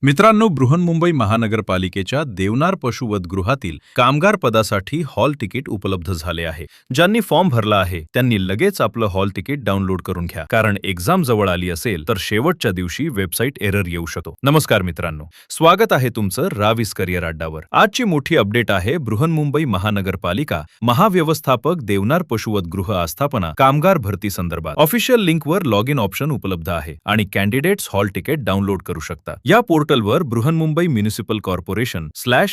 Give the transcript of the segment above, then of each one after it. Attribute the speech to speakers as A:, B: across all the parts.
A: मित्रांनो, बृहन्मुंबई महानगरपालिकेच्या देवनार पशुवधगृहातील कामगार पदासाठी हॉल तिकीट उपलब्ध झाले आहे. ज्यांनी फॉर्म भरला आहे त्यांनी लगेच आपलं हॉल तिकीट डाउनलोड करून घ्या, कारण एक्झाम जवळ आली असेल तर शेवटच्या दिवशी वेबसाईट एरर येऊ शकतो. नमस्कार मित्रांनो, स्वागत आहे तुमचं रावीस करिअर अड्डावर. आजची मोठी अपडेट आहे बृहन्मुंबई महानगरपालिका महाव्यवस्थापक देवनार पशुवधगृह आस्थापना कामगार भरती संदर्भात. ऑफिशियल लिंकवर लॉग इन ऑप्शन उपलब्ध आहे आणि कॅन्डिडेट्स हॉल तिकीट डाउनलोड करू शकता. या पोर्टलवर बृहन्मुंबई म्युनिसिपल कॉर्पोरेशन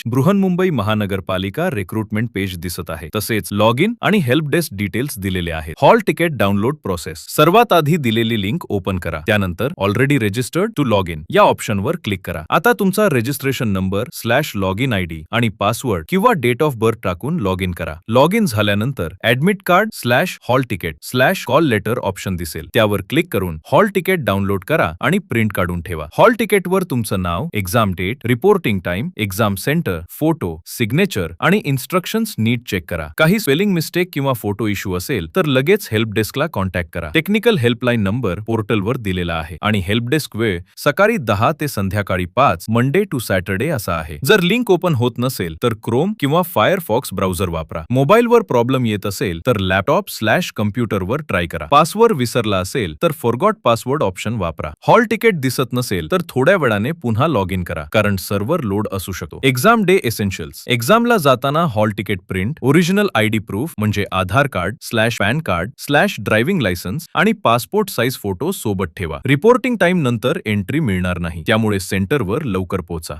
A: बृहन्मुंबई महानगरपालिका रिक्रुटमेंट पेज दिसत आहे. तसेच लॉग इन आणि हेल्प डेस्क डिटेल्स दिलेले आहेत. Hall ticket download process. सर्वात आधी दिलेली लिंक ओपन करा. त्यानंतर already registered to log in या ऑप्शनवर क्लिक करा. आता तुमचा registration number log in ID आणि पासवर्ड किंवा डेट ऑफ बर्थ टाकून लॉग इन करा. लॉग इन झाल्यानंतर admit card hall ticket call letter option दिसेल. त्यावर क्लिक करून हॉल तिकीट डाउनलोड करा आणि प्रिंट काढून ठेवा. हॉल तिकीटवर तुमचं नाव, exam date, reporting time, exam centre, photo, signature आणि इन्स्ट्रक्शन्स नीट चेक करा. काही स्पेलिंग मिस्टेक किंवा फोटो इश्यू असेल तर लगेच हेल्प डेस्कला कॉन्टॅक्ट करा. टेक्निकल हेल्पलाईन नंबर पोर्टलवर दिलेला आहे आणि हेल्प डेस्क वेळ सकाळी 10 ते संध्याकाळी 5 मंडे टू सॅटर्डे असा आहे. जर लिंक ओपन होत नसेल तर क्रोम किंवा फायरफॉक्स ब्राउझर वापरा. मोबाईलवर प्रॉब्लेम येत असेल तर लॅपटॉप कम्प्युटरवर ट्राय करा. पासवर्ड विसरला असेल तर फॉरगॉट पासवर्ड ऑप्शन वापरा. हॉल तिकीट दिसत नसेल तर थोड्या वेळाने पुन्हा लॉग इन करा, कारण सर्व्हर लोड असू शकतो. Exam day essentials. एक्झामला जाताना hall ticket print, original ID proof म्हणजे Aadhaar card PAN card driving licence आणि पासपोर्ट साईज फोटो सोबत ठेवा. रिपोर्टिंग टाइम नंतर एंट्री मिळणार नाही, त्यामुळे सेंटरवर लवकर पोहोचा.